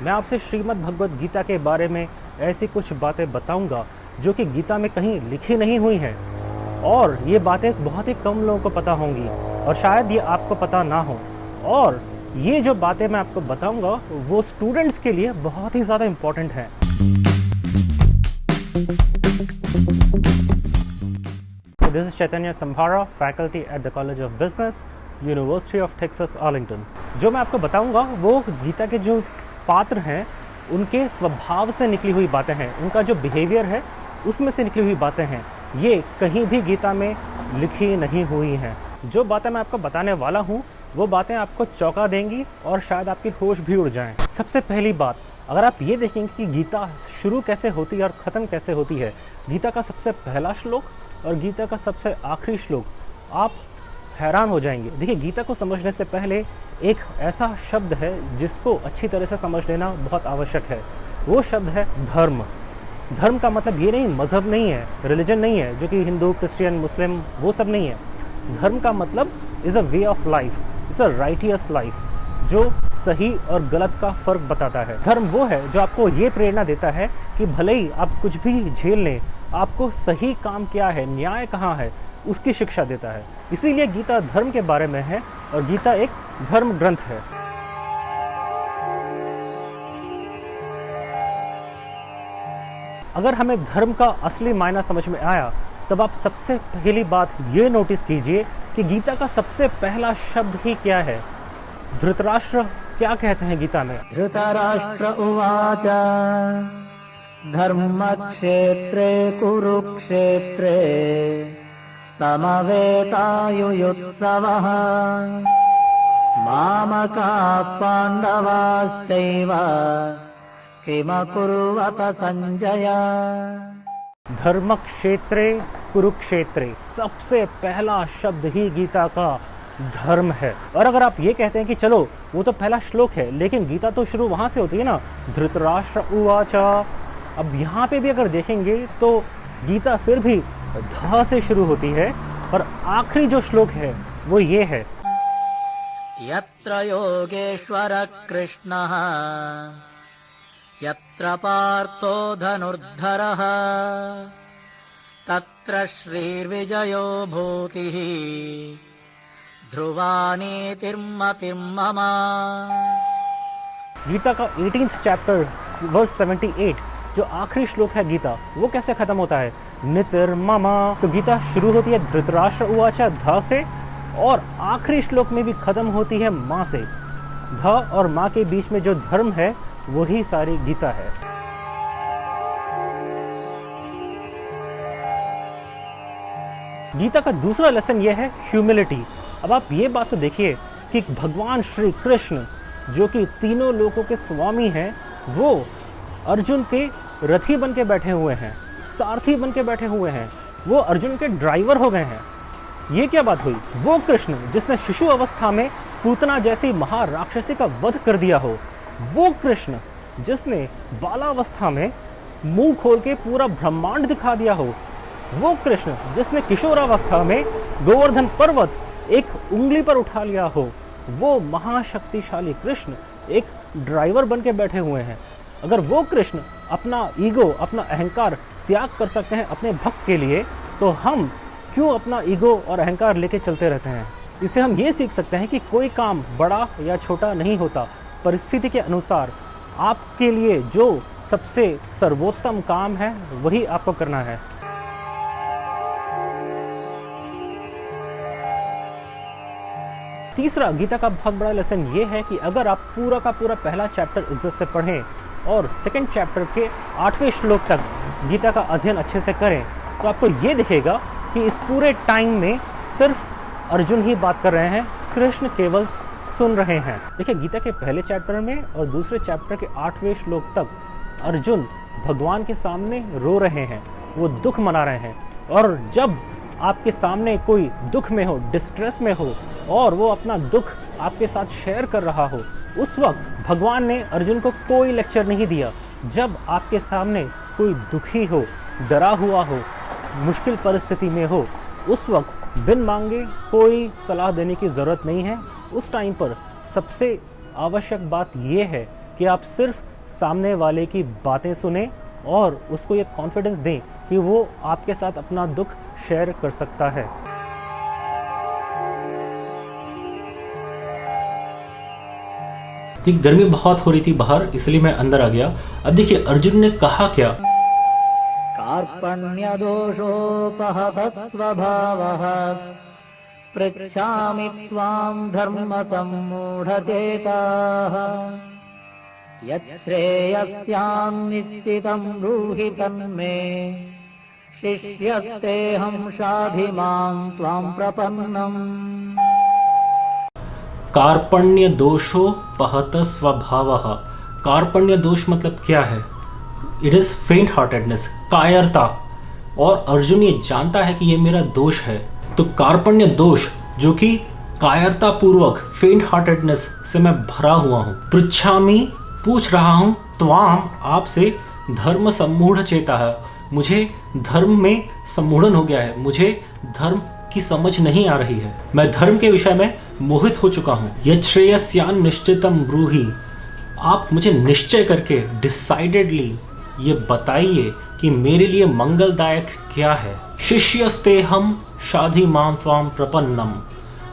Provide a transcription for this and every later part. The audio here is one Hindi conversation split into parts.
मैं आपसे श्रीमद् भगवद गीता के बारे में ऐसी कुछ बातें बताऊंगा जो कि गीता में कहीं लिखी नहीं हुई हैं, और ये बातें बहुत ही कम लोगों को पता होंगी और शायद ये आपको पता ना हो। और ये जो बातें मैं आपको बताऊंगा वो स्टूडेंट्स के लिए बहुत ही ज़्यादा इम्पोर्टेंट हैं। This is Chaitanya Sambhara, faculty at the college of business, university of Texas Arlington. जो मैं आपको बताऊंगा वो गीता के जो पात्र हैं उनके स्वभाव से निकली हुई बातें हैं, उनका जो बिहेवियर है उसमें से निकली हुई बातें हैं। ये कहीं भी गीता में लिखी नहीं हुई हैं। जो बातें मैं आपको बताने वाला हूँ वो बातें आपको चौंका देंगी और शायद आपके होश भी उड़ जाएं। सबसे पहली बात, अगर आप ये देखेंगे कि गीता शुरू कैसे होती है और ख़त्म कैसे होती है, गीता का सबसे पहला श्लोक और गीता का सबसे आखिरी श्लोक, आप हैरान हो जाएंगे। देखिए, गीता को समझने से पहले एक ऐसा शब्द है जिसको अच्छी तरह से समझ लेना बहुत आवश्यक है। वो शब्द है धर्म। धर्म का मतलब ये नहीं मज़हब नहीं है, रिलीजन नहीं है, जो कि हिंदू, क्रिश्चियन, मुस्लिम वो सब नहीं है। धर्म का मतलब is a way of life, is a righteous life, जो सही और गलत का फ़र्क बताता है। धर्म वो है जो आपको ये प्रेरणा देता है कि भले ही आप कुछ भी झेल लें, आपको सही काम क्या है, न्याय कहाँ है, उसकी शिक्षा देता है। इसीलिए गीता धर्म के बारे में है और गीता एक धर्म ग्रंथ है। अगर हमें धर्म का असली मायना समझ में आया तब आप सबसे पहली बात ये नोटिस कीजिए कि गीता का सबसे पहला शब्द ही क्या है। धृतराष्ट्र क्या कहते हैं गीता में? धृतराष्ट्र उवाच धर्मक्षेत्रे कुरुक्षेत्रे समवेतायुयुत्सवः मामकाः पाण्डवाश्चैव किमकुर्वत संजय। धर्म क्षेत्रे कुरुक्षेत्रे, सबसे पहला शब्द ही गीता का धर्म है। और अगर आप ये कहते हैं कि चलो वो तो पहला श्लोक है, लेकिन गीता तो शुरू वहाँ से होती है ना, धृतराष्ट्र उवाच। अब यहाँ पे भी अगर देखेंगे तो गीता फिर भी ध से शुरू होती है और आखिरी जो श्लोक है वो ये है, यत्र योगेश्वर कृष्णः यत्र पार्थो धनुर्धरः तत्र श्रीर्विजयो भूतिः ध्रुवा नीतिर्मतिर्मम। गीता का 18th चैप्टर वर्स 78 जो आखिरी श्लोक है गीता, वो कैसे खत्म होता है? नितिर्मम। तो गीता शुरू होती है धृतराष्ट्र उवाच ध से और आखिरी श्लोक में भी खत्म होती है माँ से। ध और माँ के बीच में जो धर्म है वही सारी गीता है। गीता का दूसरा लेसन यह है ह्यूमिलिटी। अब आप ये बात तो देखिए कि भगवान श्री कृष्ण जो कि तीनों लोकों के स्वामी हैं, वो अर्जुन के रथी बन के बैठे हुए हैं, सारथी बन के बैठे हुए हैं, वो अर्जुन के ड्राइवर हो गए हैं। ये क्या बात हुई? वो कृष्ण जिसने शिशु अवस्था में पूतना जैसी महाराक्षसी का वध कर दिया हो, वो कृष्ण जिसने बालावस्था में मुंह खोल के पूरा ब्रह्मांड दिखा दिया हो, वो कृष्ण जिसने किशोरावस्था में गोवर्धन पर्वत एक उंगली पर उठा लिया हो, वो महाशक्तिशाली कृष्ण एक ड्राइवर बन के बैठे हुए हैं। अगर वो कृष्ण अपना ईगो, अपना अहंकार त्याग कर सकते हैं अपने भक्त के लिए, तो हम क्यों अपना ईगो और अहंकार लेके चलते रहते हैं? इससे हम ये सीख सकते हैं कि कोई काम बड़ा या छोटा नहीं होता। परिस्थिति के अनुसार आपके लिए जो सबसे सर्वोत्तम काम है वही आपको करना है। तीसरा गीता का बहुत बड़ा लेसन ये है कि अगर आप पूरा का पूरा पहला चैप्टर इज्जत से पढ़ें और सेकंड चैप्टर के 8वें श्लोक तक गीता का अध्ययन अच्छे से करें, तो आपको ये दिखेगा कि इस पूरे टाइम में सिर्फ अर्जुन ही बात कर रहे हैं, कृष्ण केवल सुन रहे हैं। देखिए, गीता के पहले चैप्टर में और दूसरे चैप्टर के 8वें श्लोक तक अर्जुन भगवान के सामने रो रहे हैं, वो दुख मना रहे हैं। और जब आपके सामने कोई दुख में हो, डिस्ट्रेस में हो और वो अपना दुख आपके साथ शेयर कर रहा हो, उस वक्त भगवान ने अर्जुन को कोई लेक्चर नहीं दिया। जब आपके सामने कोई दुखी हो, डरा हुआ हो, मुश्किल परिस्थिति में हो, उस वक्त बिन मांगे कोई सलाह देने की ज़रूरत नहीं है। उस टाइम पर सबसे आवश्यक बात यह है कि आप सिर्फ सामने वाले की बातें सुने और उसको ये कॉन्फिडेंस दें कि वो आपके साथ अपना दुख शेयर कर सकता है। देखिए गर्मी बहुत हो रही थी बाहर, इसलिए मैं अंदर आ गया। अब देखिए अर्जुन ने कहा क्या, कार्पण्यदोषोपहतः स्वभावः पृच्छामि त्वां धर्मसम्मूढचेताः यच्छ्रेयस्यान्निश्चितं ब्रूहि तन्मे शिष्यस्तेऽहं शाधि मां त्वां प्रपन्नम्। कार्पण्य दोषो पहत स्वभावः। कार्पण्य दोष मतलब क्या है? इट इज फेंट हार्टेडनेस, कायरता। और अर्जुन ये जानता है कि ये मेरा दोष है। तो कार्पण्य दोष जो कि कायरता पूर्वक, फेंट हार्टेडनेस से मैं भरा हुआ हूँ। पृच्छामि पूछ रहा हूँ, त्वाम आपसे, धर्म सम्मूढ़ चेता है, मुझे धर्म में सम्मूढ़न हो गया है, मुझे धर्म की समझ नहीं आ रही है, मैं धर्म के विषय में मोहित हो चुका हूँ। यच्छ्रेयस्यान् निश्चितम ब्रूहि, आप मुझे निश्चय करके, डिसाइडेडली ये बताइए कि मेरे लिए मंगलदायक क्या है। शिष्यस्तेहम शाधि मां त्वां प्रपन्नम,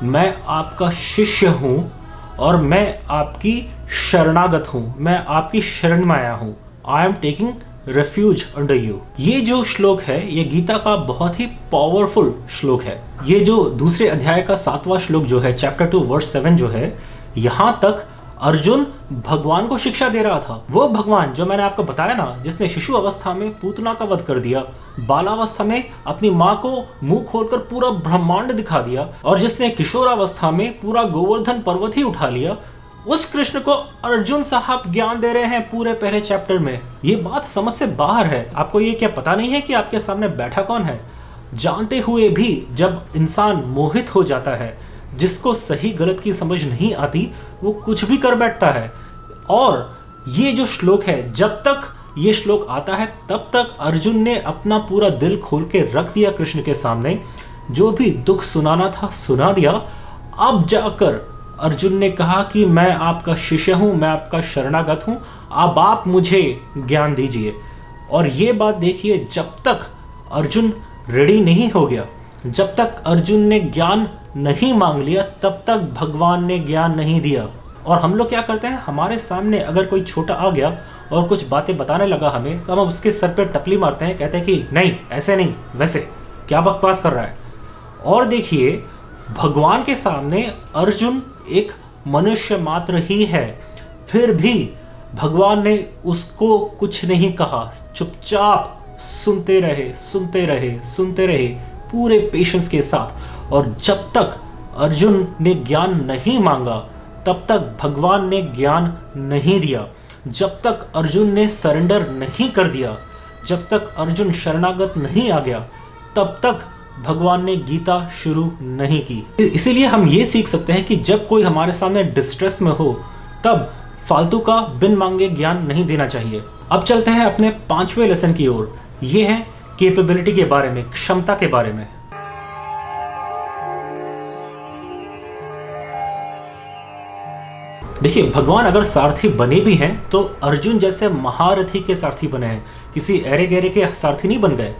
मैं आपका शिष्य हूँ और मैं आपकी शरणागत हूँ, मैं आपकी शरण में आया हूँ। I am taking refuge under you. ये जो श्लोक है ये गीता का बहुत ही पावरफुल श्लोक है। ये जो दूसरे अध्याय का 7वां श्लोक जो है, चैप्टर 2 वर्स 7 जो है, यहाँ तक अर्जुन भगवान को शिक्षा दे रहा था। वो भगवान जो मैंने आपको बताया ना, जिसने शिशु अवस्था में पूतना का वध कर दिया, बालावस्था में अपनी माँ को मुंह खोलकर पूरा ब्रह्मांड दिखा दिया, और जिसने किशोरावस्था में पूरा गोवर्धन पर्वत ही उठा लिया, उस कृष्ण को अर्जुन साहब ज्ञान दे रहे हैं पूरे पहले चैप्टर में। ये बात समझ से बाहर है। आपको ये क्या पता नहीं है कि आपके सामने बैठा कौन है? जानते हुए भी जब इंसान मोहित हो जाता है, जिसको सही गलत की समझ नहीं आती, वो कुछ भी कर बैठता है। और ये जो श्लोक है, जब तक ये श्लोक आता है तब तक अर्जुन ने अपना पूरा दिल खोल के रख दिया कृष्ण के सामने, जो भी दुख सुनाना था सुना दिया। अब जाकर अर्जुन ने कहा कि मैं आपका शिष्य हूं, मैं आपका शरणागत हूं, अब आप मुझे ज्ञान दीजिए। और ये बात देखिए, जब तक अर्जुन रेडी नहीं हो गया, जब तक अर्जुन ने ज्ञान नहीं मांग लिया, तब तक भगवान ने ज्ञान नहीं दिया। और हम लोग क्या करते हैं, हमारे सामने अगर कोई छोटा आ गया और कुछ बातें बताने लगा हमें, तो हम उसके सर पे टपली मारते हैं, कहते हैं कि नहीं ऐसे नहीं वैसे, क्या बकवास कर रहा है। और देखिए भगवान के सामने अर्जुन एक मनुष्य मात्र ही है, फिर भी भगवान ने उसको कुछ नहीं कहा, चुपचाप सुनते रहे सुनते रहे सुनते रहे पूरे पेशेंस के साथ। और जब तक अर्जुन ने ज्ञान नहीं मांगा तब तक भगवान ने ज्ञान नहीं दिया। जब तक अर्जुन ने सरेंडर नहीं कर दिया, जब तक अर्जुन शरणागत नहीं आ गया, तब तक भगवान ने गीता शुरू नहीं की। इसीलिए हम ये सीख सकते हैं कि जब कोई हमारे सामने डिस्ट्रेस में हो, तब फालतू का बिन मांगे ज्ञान नहीं देना चाहिए। अब चलते हैं अपने 5वें लेसन की ओर। ये है कैपेबिलिटी के बारे में, क्षमता के बारे में। देखिए भगवान अगर सारथी बने भी हैं तो अर्जुन जैसे महारथी के सारथी बने हैं, किसी ऐरे गहरे के सारथी नहीं बन गए।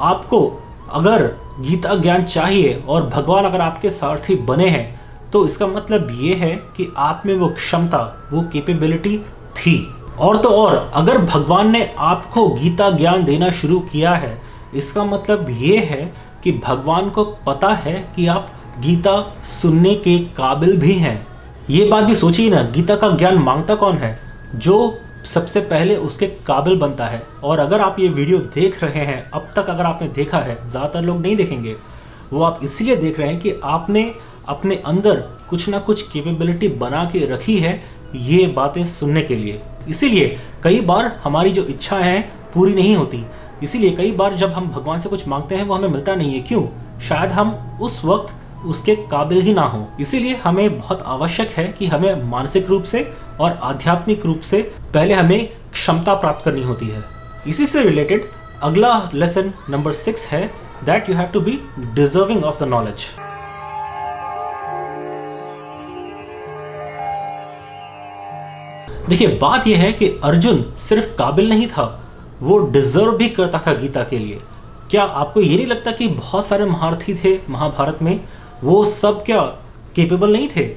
आपको अगर गीता ज्ञान चाहिए और भगवान अगर आपके सारथी बने हैं, तो इसका मतलब ये है कि आप में वो क्षमता, वो कैपेबिलिटी थी। और तो और अगर भगवान ने आपको गीता ज्ञान देना शुरू किया है, इसका मतलब ये है कि भगवान को पता है कि आप गीता सुनने के काबिल भी हैं। ये बात भी सोचिए ना, गीता का ज्ञान मांगता कौन है? जो सबसे पहले उसके काबिल बनता है। और अगर आप ये वीडियो देख रहे हैं, अब तक अगर आपने देखा है, ज़्यादातर लोग नहीं देखेंगे, वो आप इसलिए देख रहे हैं कि आपने अपने अंदर कुछ ना कुछ कैपेबिलिटी बना के रखी है ये बातें सुनने के लिए। इसीलिए कई बार हमारी जो इच्छाएं हैं पूरी नहीं होती। इसीलिए कई बार जब हम भगवान से कुछ मांगते हैं वो हमें मिलता नहीं है। क्यों? शायद हम उस वक्त उसके काबिल ही ना हो। इसीलिए हमें बहुत आवश्यक है कि हमें मानसिक रूप से और आध्यात्मिक रूप से पहले हमें क्षमता प्राप्त करनी होती है। इसी से रिलेटेड अगला लेसन नंबर 6 है that you have to be deserving of the knowledge. देखिए, बात यह है कि अर्जुन सिर्फ काबिल नहीं था, वो डिजर्व भी करता था गीता के लिए। क्या आपको ये नहीं लगता कि बहुत सारे महारथी थे महाभारत में, वो सब क्या केपेबल नहीं थे?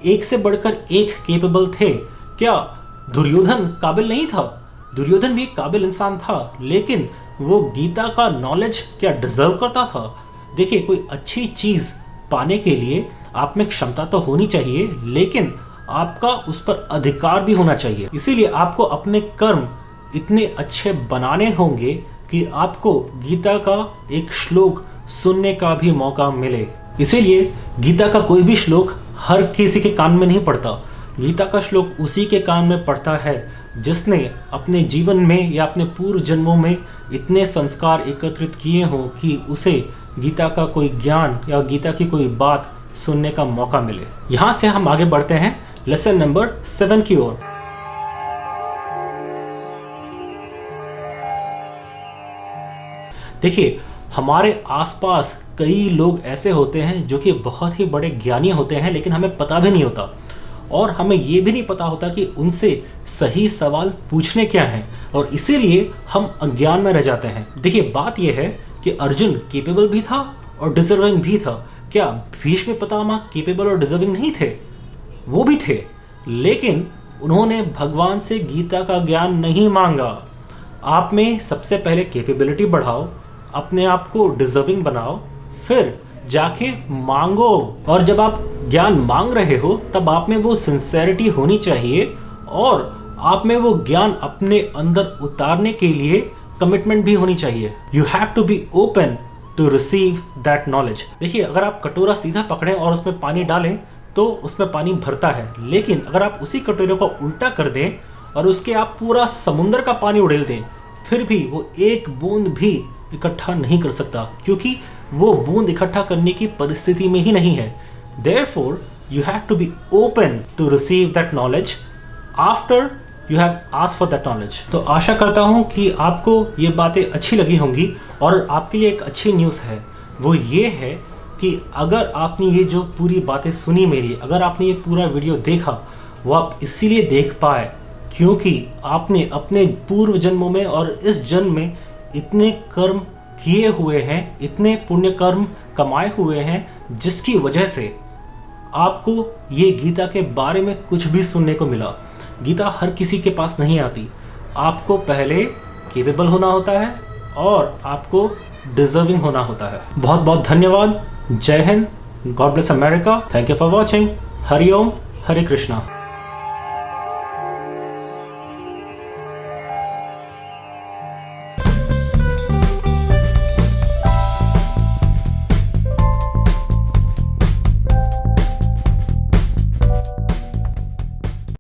एक से बढ़कर एक केपेबल थे। क्या दुर्योधन काबिल नहीं था? दुर्योधन भी एक काबिल इंसान था, लेकिन वो गीता का नॉलेज क्या डिजर्व करता था? देखिए, कोई अच्छी चीज़ पाने के लिए आप में क्षमता तो होनी चाहिए, लेकिन आपका उस पर अधिकार भी होना चाहिए। इसीलिए आपको अपने कर्म इतने अच्छे बनाने होंगे कि आपको गीता का एक श्लोक सुनने का भी मौका मिले। इसीलिए गीता का कोई भी श्लोक हर किसी के कान में नहीं पड़ता। गीता का श्लोक उसी के कान में पड़ता है जिसने अपने जीवन में या अपने पूर्व जन्मों में इतने संस्कार एकत्रित किए हों कि उसे गीता का कोई ज्ञान या गीता की कोई बात सुनने का मौका मिले। यहाँ से हम आगे बढ़ते हैं लेसन नंबर 7 की ओर। देखिए, हमारे आसपास कई लोग ऐसे होते हैं जो कि बहुत ही बड़े ज्ञानी होते हैं, लेकिन हमें पता भी नहीं होता और हमें ये भी नहीं पता होता कि उनसे सही सवाल पूछने क्या हैं, और इसीलिए हम अज्ञान में रह जाते हैं। देखिए, बात यह है कि अर्जुन केपेबल भी था और डिजर्विंग भी था। क्या भीष्म पितामह केपेबल और डिजर्विंग नहीं थे? वो भी थे, लेकिन उन्होंने भगवान से गीता का ज्ञान नहीं मांगा। आप में सबसे पहले कैपेबिलिटी बढ़ाओ, अपने आप को डिजर्विंग बनाओ, फिर जाके मांगो। और जब आप ज्ञान मांग रहे हो तब आप में वो सिंसेरिटी होनी चाहिए और आप में वो ज्ञान अपने अंदर उतारने के लिए कमिटमेंट भी होनी चाहिए। You have to be open to receive that knowledge. देखिए, अगर आप कटोरा सीधा पकड़ें और उसमें पानी डालें तो उसमें पानी भरता है, लेकिन अगर आप उसी कटोरे को उल्टा कर दें और उसके आप पूरा समुद्र का पानी उड़ेल दें, फिर भी वो एक बूंद भी इकट्ठा नहीं कर सकता, क्योंकि वो बूंद इकट्ठा करने की परिस्थिति में ही नहीं है। Therefore, you have to be open to receive that knowledge after you have asked for that knowledge। तो आशा करता हूँ कि आपको ये बातें अच्छी लगी होंगी, और आपके लिए एक अच्छी न्यूज़ है, वो ये है कि अगर आपने ये जो पूरी बातें सुनी मेरी, अगर आपने ये पूरा वीडियो देखा, वो आप इसीलिए देख पाए क्योंकि आपने अपने पूर्व जन्मों में और इस जन्म में इतने कर्म किए हुए हैं, इतने पुण्य कर्म कमाए हुए हैं, जिसकी वजह से आपको ये गीता के बारे में कुछ भी सुनने को मिला। गीता हर किसी के पास नहीं आती। आपको पहले केपेबल होना होता है और आपको डिजर्विंग होना होता है। बहुत बहुत धन्यवाद। जय Hind. God bless America. Thank you for watching. Hari Om, Hare Krishna.